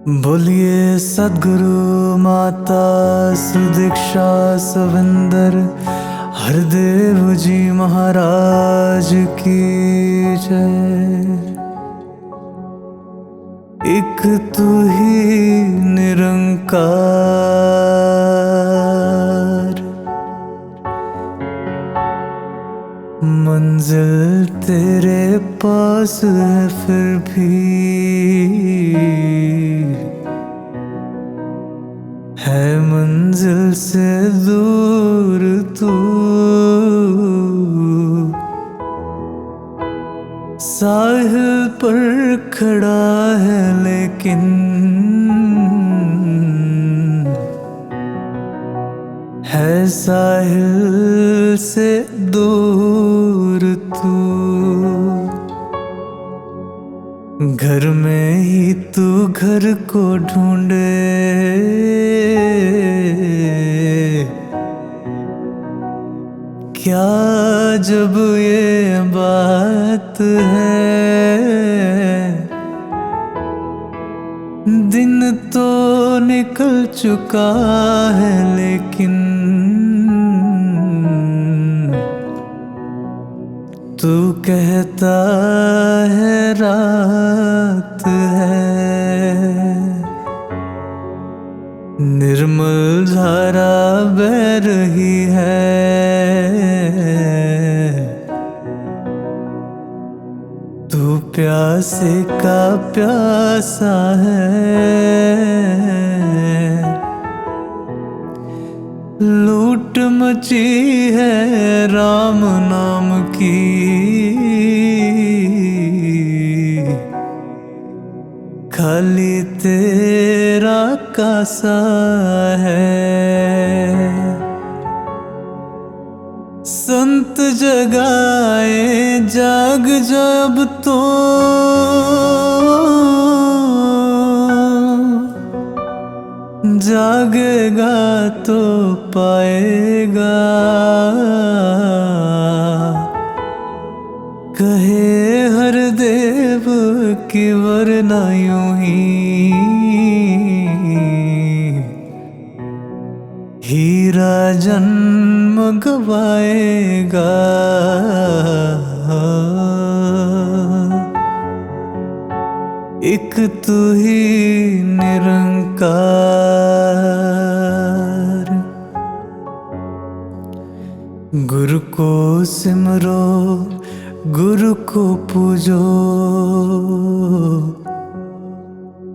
बोलिए सद्गुरु माता सुदीक्षा सविंदर हरदेव जी महाराज की जय। एक तू ही निरंकार, मंजिल तेरे पास है फिर भी है मंजिल से दूर तू। साहिल पर खड़ा है लेकिन है साहिल से दूर तू। घर में ही तू घर को ढूंढे, क्या जब ये बात है। दिन तो निकल चुका है लेकिन तू कहता है रात है। निर्मल धारा बह रही है, तू प्यासे का प्यासा है। लूट मची है राम नाम की, खाली तेरा कासा है। संत जगाए जाग जब तो जागेगा तो पाएगा। कहे हर देव की वरना यूं ही हीरा जन्म गवाएगा। एक तू ही निरंकार, गुरु को सिमरो गुरु को पूजो,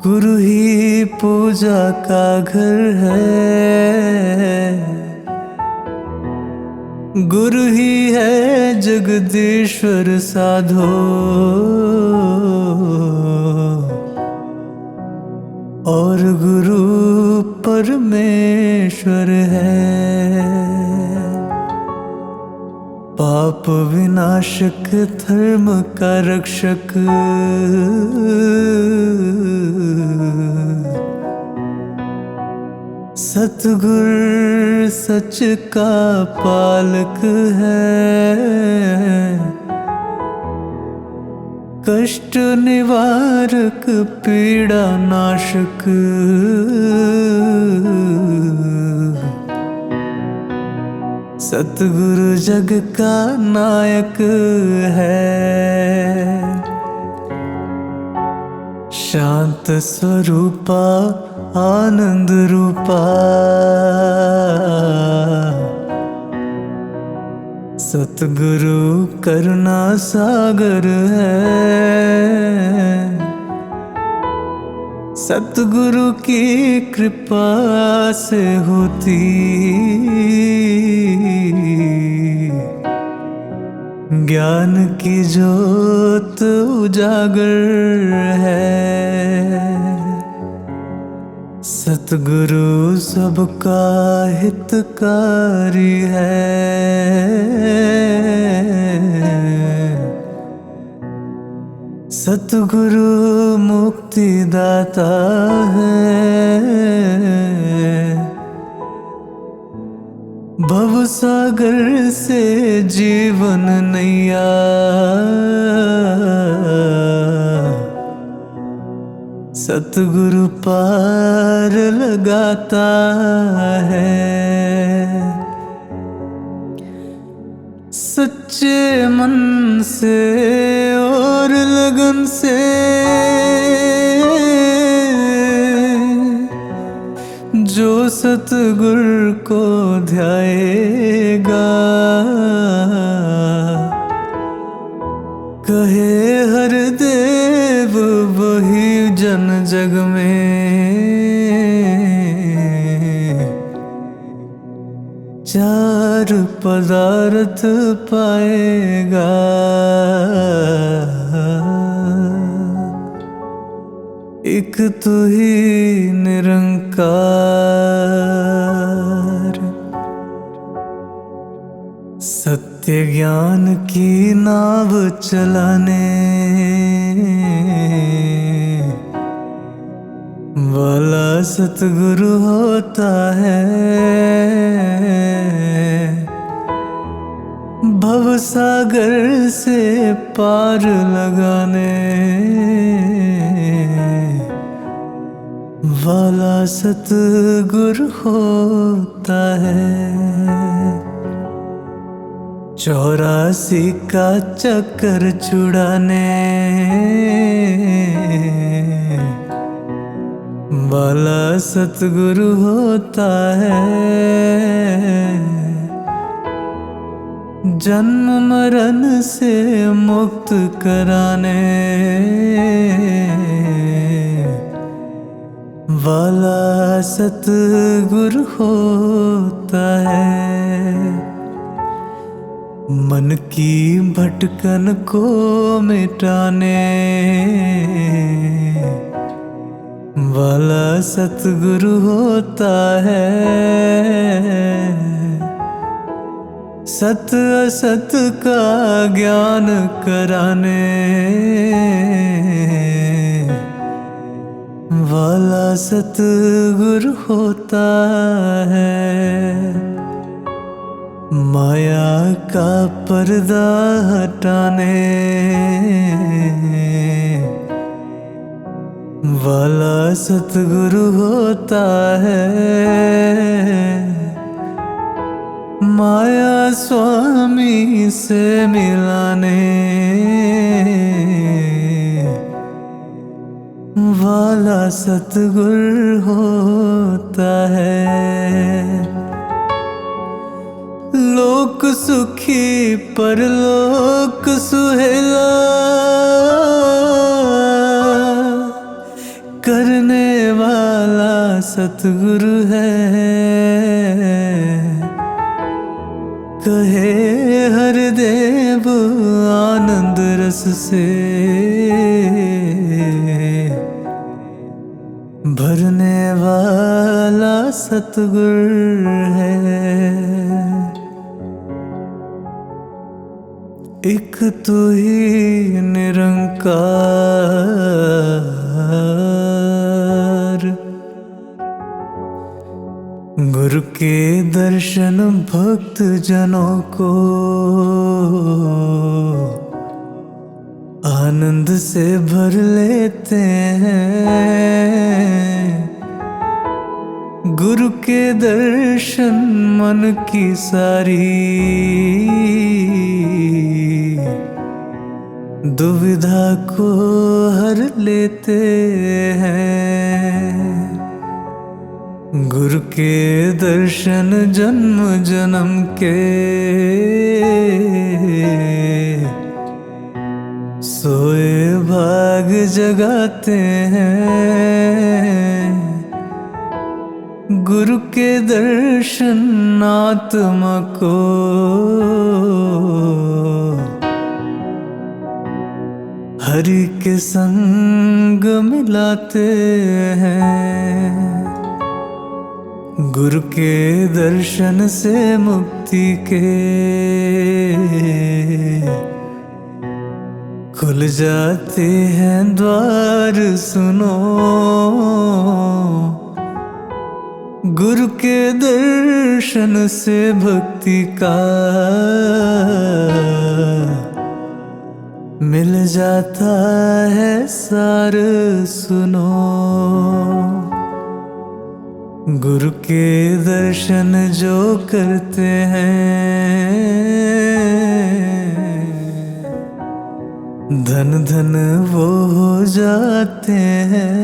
गुरु ही पूजा का घर है। गुरु ही है जगदीश्वर साधो, और गुरु परमेश्वर है। पाप विनाशक धर्म का रक्षक, सतगुर सच का पालक है। कष्ट निवारक पीड़ा नाशक, सतगुरु जग का नायक है। शांत स्वरूपा आनंद रूपा, सतगुरु करुणा सागर है। सतगुरु की कृपा से होती ज्ञान की ज्योत उजागर है। सतगुरु सबका हितकारी है। सतगुरु मुक्ति दाता है। भवसागर से जीवन नैया सतगुरु पार लगाता है। सच्चे मन से और लगन से जो सतगुरु को ध्याएगा, कहे हर देव वही जन जग में चार पदार्थ पाएगा। एक तो ही निरंकार, सत्य ज्ञान की नाव चलाने वाला सतगुरु होता है। भवसागर से पार लगाने वाला सतगुरु होता है। 84 का चक्कर छुड़ाने वाला सतगुरु होता है। जन्म मरण से मुक्त कराने वाला सतगुरु होता है। मन की भटकन को मिटाने वाला सतगुरु होता है। सत असत का ज्ञान कराने वाला सतगुरु होता है। माया का पर्दा हटाने वाला सतगुरु होता है। माया स्वामी से मिलाने वाला सतगुरु होता है। लोक सुखी परलोक सुहेला करने वाला सतगुरु है। कहे हर देव आनंद रस से भरने वाला सतगुरु है। एक तो ही निरंकार, गुरु के दर्शन भक्त जनों को आनंद से भर लेते हैं। गुरु के दर्शन मन की सारी दुविधा को हर लेते हैं। गुरु के दर्शन जन्म जन्म के सोए भाग जगाते हैं। गुरु के दर्शन आत्मा को हरि के संग मिलाते हैं। गुरु के दर्शन से मुक्ति के खुल जाते हैं द्वार सुनो। गुरु के दर्शन से भक्ति का मिल जाता है सार सुनो। गुरु के दर्शन जो करते हैं, धन धन वो हो जाते हैं।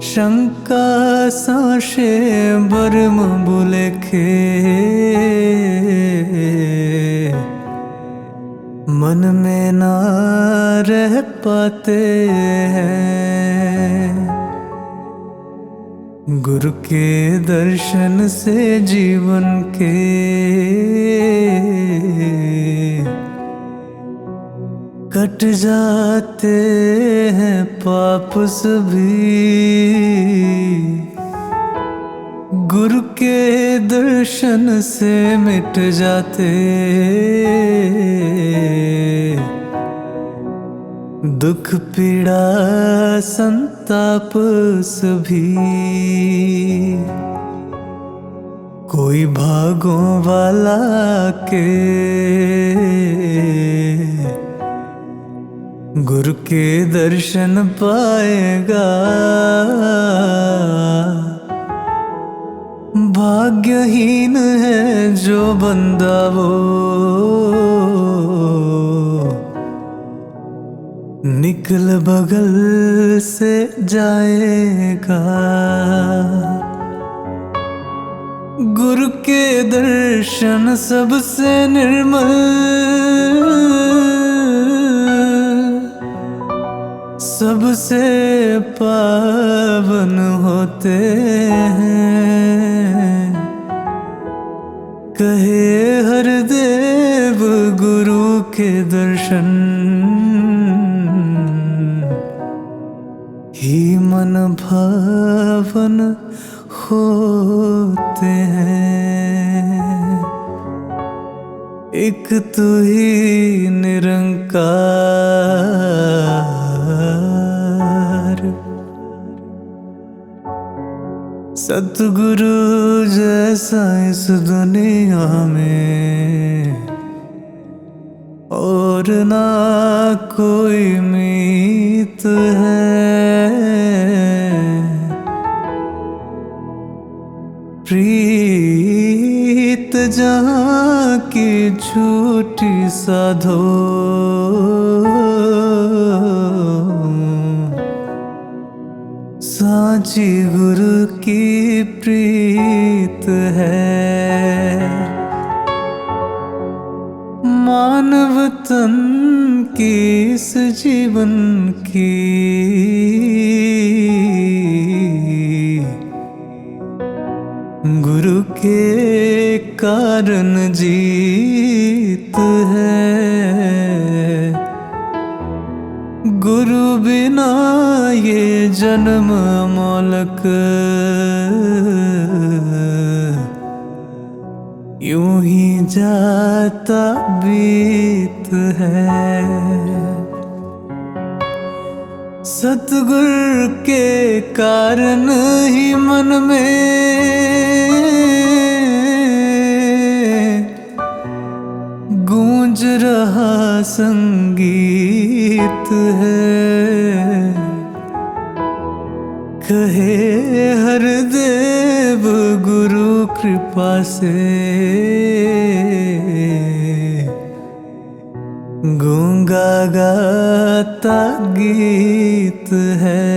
शंका संशय भरम बुलेखे, मन में ना रह पाते हैं। गुरु के दर्शन से जीवन के कट जाते हैं पाप सभी। गुरु के दर्शन से मिट जाते दुख पीड़ा संताप सभी। कोई भागों वाला के गुरु के दर्शन पाएगा। भाग्यहीन है जो बंदा वो, निकल बगल से जाएगा। गुरु के दर्शन सबसे निर्मल, सबसे पावन होते हैं। कहे हरदेव गुरु के दर्शन ही मन भावन होते हैं। एक तू ही निरंकार, सतगुरु जैसा इस दुनिया में और ना कोई मीत है। प्रीत जहाँ की झूठी साधो, साची गुरु की प्रीत है। मानव तन की इस जीवन की गुरु के कारण जीत है। गुरु बिना ये जन्म मोलक यूं ही जाता बीत है। सतगुरु के कारण ही मन में गूंज रहा संगीत है। कहे हरदेव गुरु कृपा से गूंगा गाता गीत है।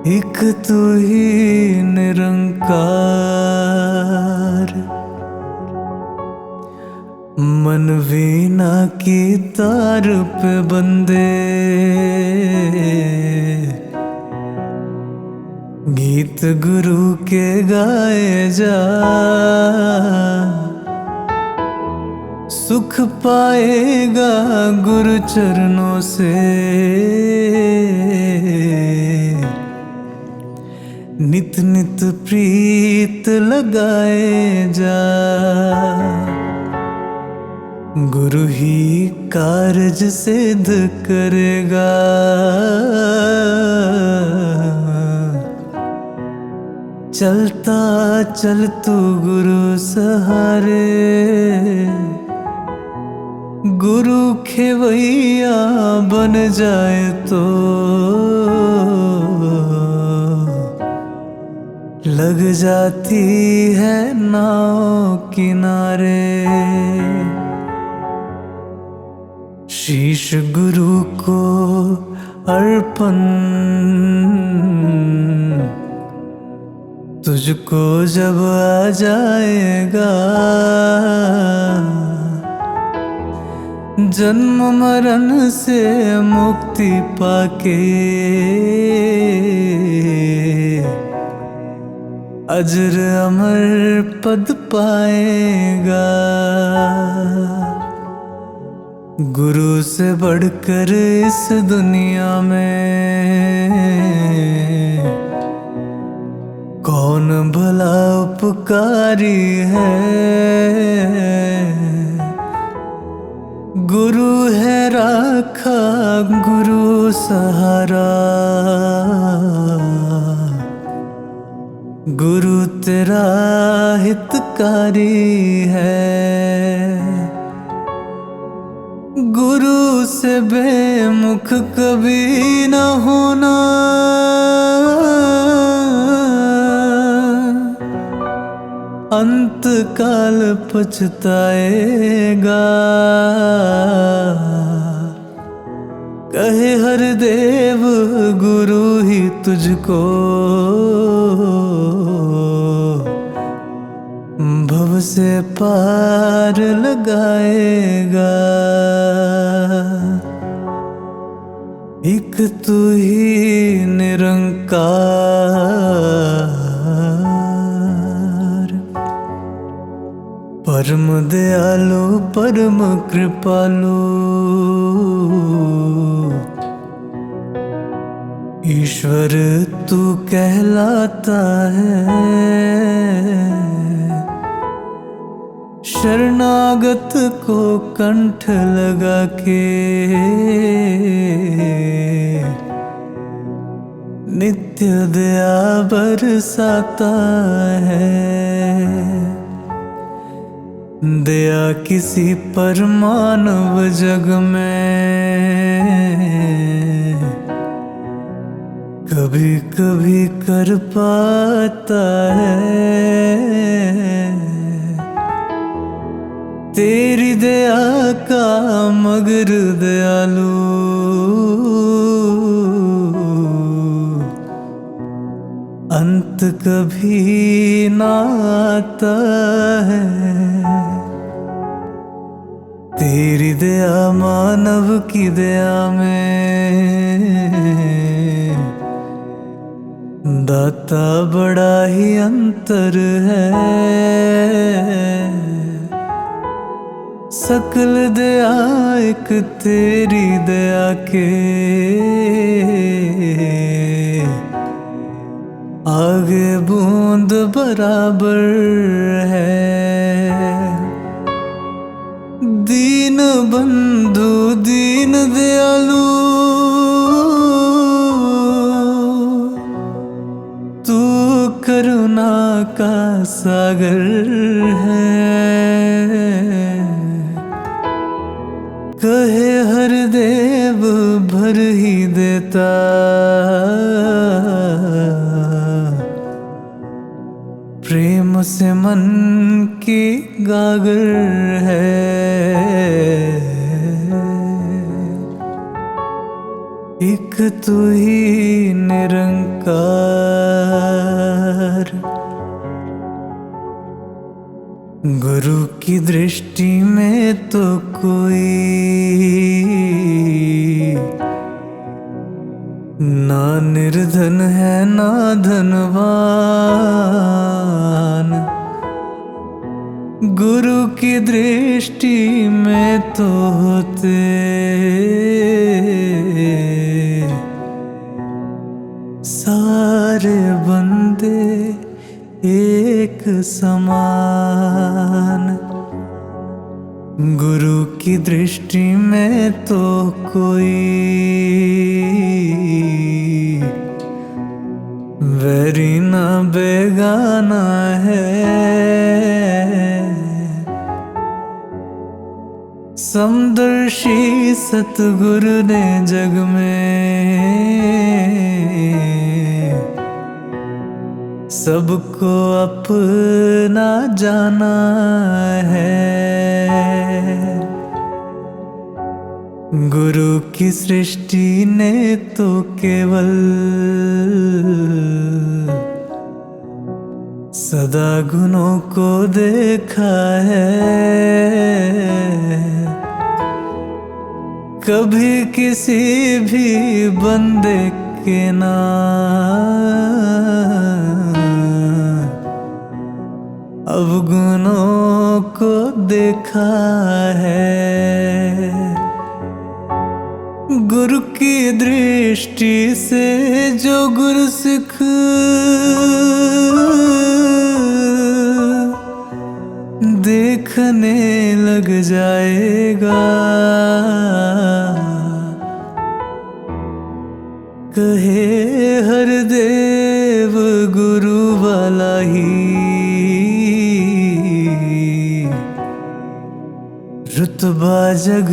एक तू ही निरंकार, मन वीणा की तार पे बंदे गीत गुरु के गाए जा। सुख पाएगा गुरु चरणों से, नित नित प्रीत लगाए जा। गुरु ही कारज सिद्ध करेगा। चलता चल तू गुरु सहारे, गुरु खेवैया बन जाए तो लग जाती है नाव किनारे। शीश गुरु को अर्पण, तुझको जब आ जाएगा जन्म मरण से मुक्ति पाके, अजर अमर पद पाएगा। गुरु से बढ़कर इस दुनिया में कौन भला उपकारी है। गुरु है राखा गुरु सहारा, गुरु तेरा हितकारी है। गुरु से बेमुख कभी न होना, अंत काल पछताएगा। कहे हर देव गुरु ही तुझको भव से पार लगाएगा। एक तू ही निरंकार, परम दयालु परम कृपालु, ईश्वर तू कहलाता है। शरणागत को कंठ लगा के नित्य दया बरसाता है। दया किसी पर मानव जग में कभी कभी कर पाता है। तेरी दया का मगर दयालु, अंत कभी ना आता है। तेरी दया मानव की दया में दाता बड़ा ही अंतर है। सकल दया एक तेरी दया के आगे बूंद बराबर है। दीन बंधु दीन दयालु, तू करुणा का सागर है। कहे हर देव भर ही देता, प्रेम से मन की गागर है। एक तू ही निरंकार, गुरु की दृष्टि में तो कोई ना निर्धन है ना धनवान। गुरु की दृष्टि में तो होते सारे बंदे एक समान। गुरु की दृष्टि में तो कोई वैरी न बेगाना है। समदर्शी सतगुरु ने जग में सबको अपना जाना है। गुरु की सृष्टि ने तो केवल सदा गुणों को देखा है। कभी किसी भी बंदे के ना अवगुणों को देखा है। गुरु की दृष्टि से जो गुरु सिख देखने लग जाएगा, कहे हर देव गुरु वाला ही रुतबा जग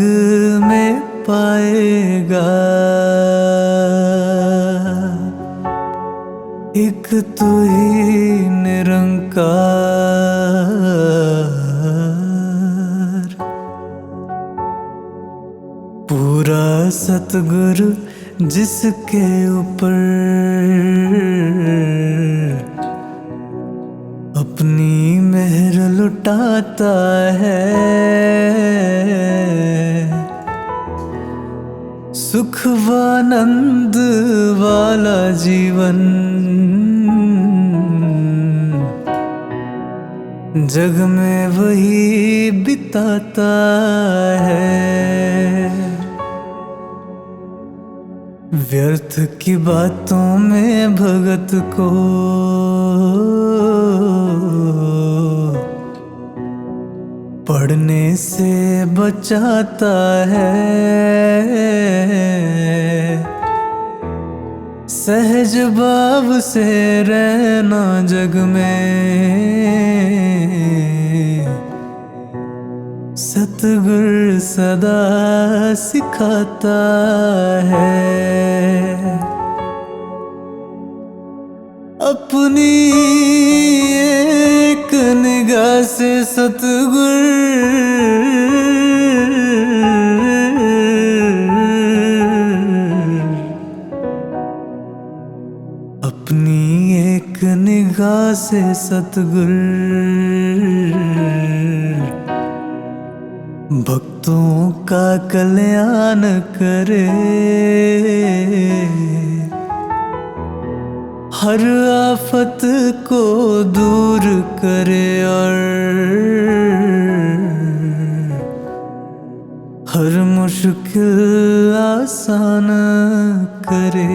में पाएगा। एक तू ही निरंकार, पूरा सतगुरु जिसके ऊपर अपनी मेहर लुटाता है। सुखवानंद वाला जीवन जग में वही बिताता है। व्यर्थ की बातों में भगत को पढ़ने से बचाता है। सहज भाव से रहना जग में सतगुरु सदा सिखाता है। अपनी एक निगाह से सतगुरु अपनी एक निगाह से सतगुरु भक्तों का कल्याण करे। हर आफत को दूर करे और हर मुश्किल आसान करे।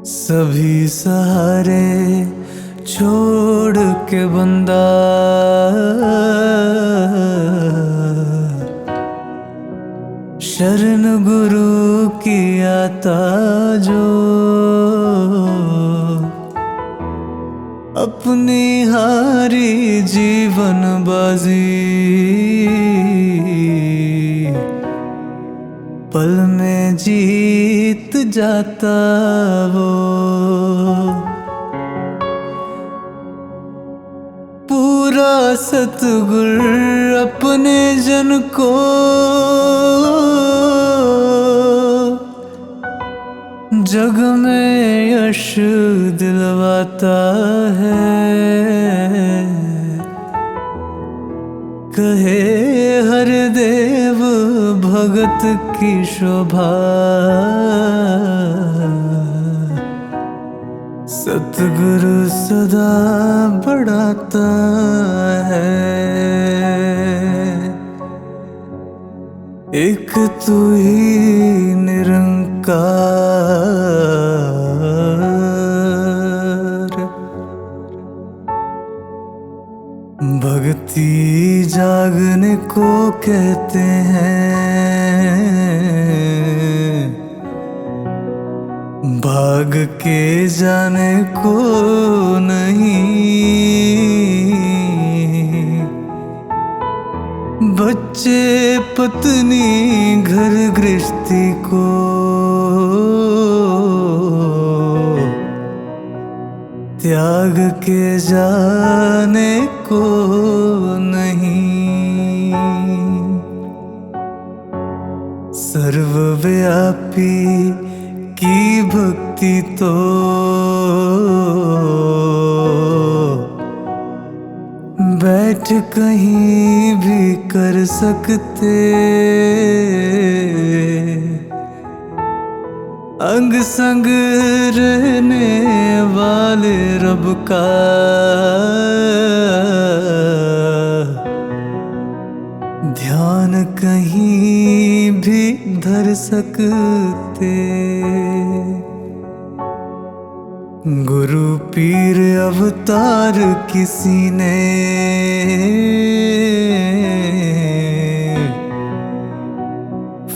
सभी सहारे छोड़ के बंदा शरण गुरु की आता जो अपनी हारी जीवन बाजी पल में जीत जाता वो। पूरा सतगुरु अपने जन को जग में यश दिलवाता है। कहे हर देव भगत की शोभा सतगुरु सदा बढ़ाता है। एक तू ही निरंकार, भक्ति जागने को कहते हैं। भाग के जाने को नहीं, बच्चे पत्नी घर गृहस्थी को त्याग के जाने को नहीं। सर्वव्यापी की भक्ति तो बैठ कहीं भी कर सकते, अंग संग रहने वाले रब का ध्यान कहीं भी धर सकते। गुरु पीर अवतार किसी ने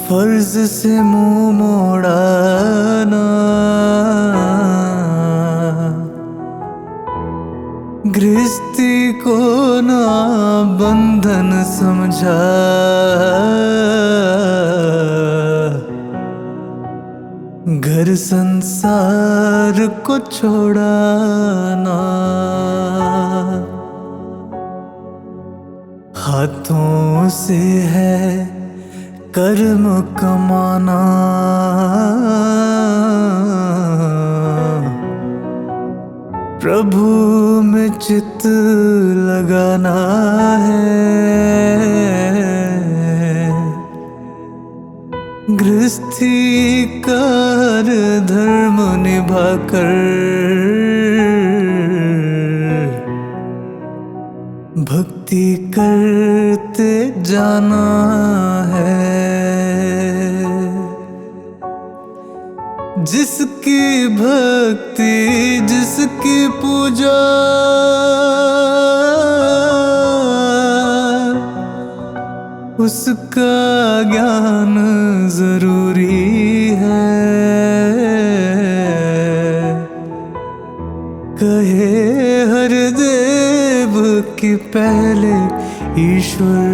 फर्ज से मुंह मोड़ा ना, गृहस्थी को ना बंधन समझा, घर संसार को छोड़ा ना। हाथों से है कर्म कमाना, प्रभु में चित्त लगाना है। गृहस्थी कर धर्म निभाकर भक्ति करते जाना है। जिसकी भक्ति जिसकी पूजा उसका ज्ञान जरूरी है। कहे हरदेव कि पहले ईश्वर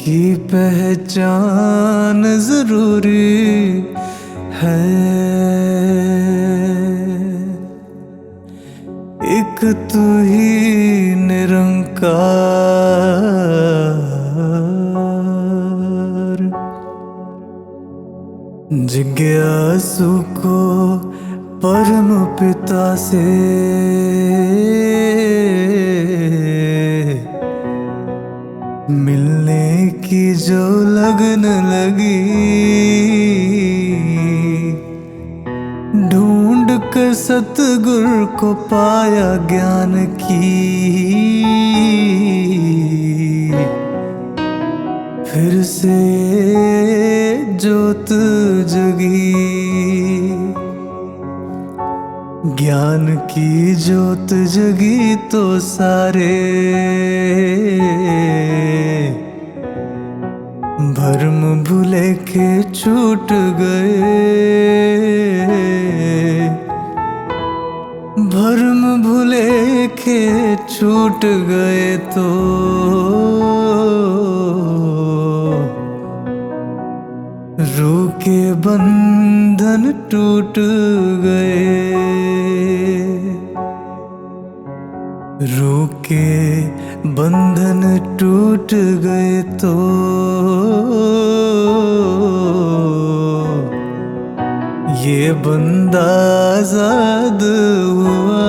की पहचान जरूरी है। एक तू ही निरंकार, जिज्ञासु को परम पिता से मिलने की जो लगन लगी, ढूंढ कर सतगुरु को पाया ज्ञान की, फिर से ज्योत जगी। ज्ञान की ज्योत जगी तो सारे भरम भूले के छूट गए, भरम भूले के छूट गए तो रूह के बंधन टूट गए, रूह के बंधन टूट गए तो ये बंदा आजाद हुआ।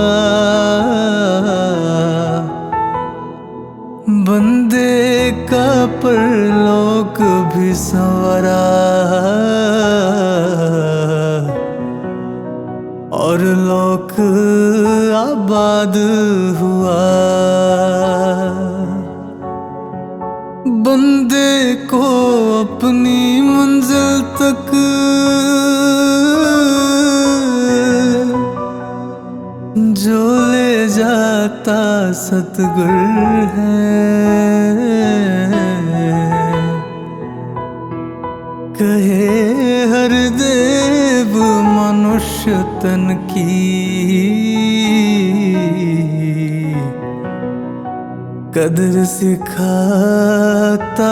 बंदे का परलोक भी संवरा और लोक आबाद हुआ। बंदे को अपनी मंजिल तक जो ले जाता सतगुरु है। कहे मनुष्य तन की कदर सिखाता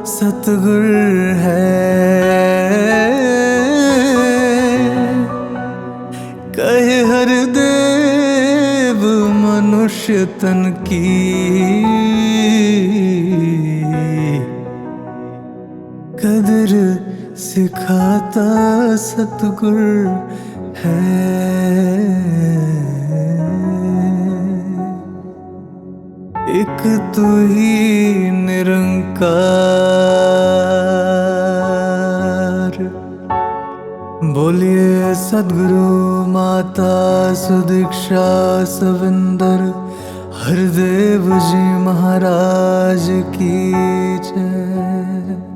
सतगुर है। कहे हर देव मनुष्य तन की कदर सिखाता सतगुर है। एक तू ही निरंकार, बोलिए सद्गुरु माता सुदीक्षा सविंदर हरदेव जी महाराज की जय।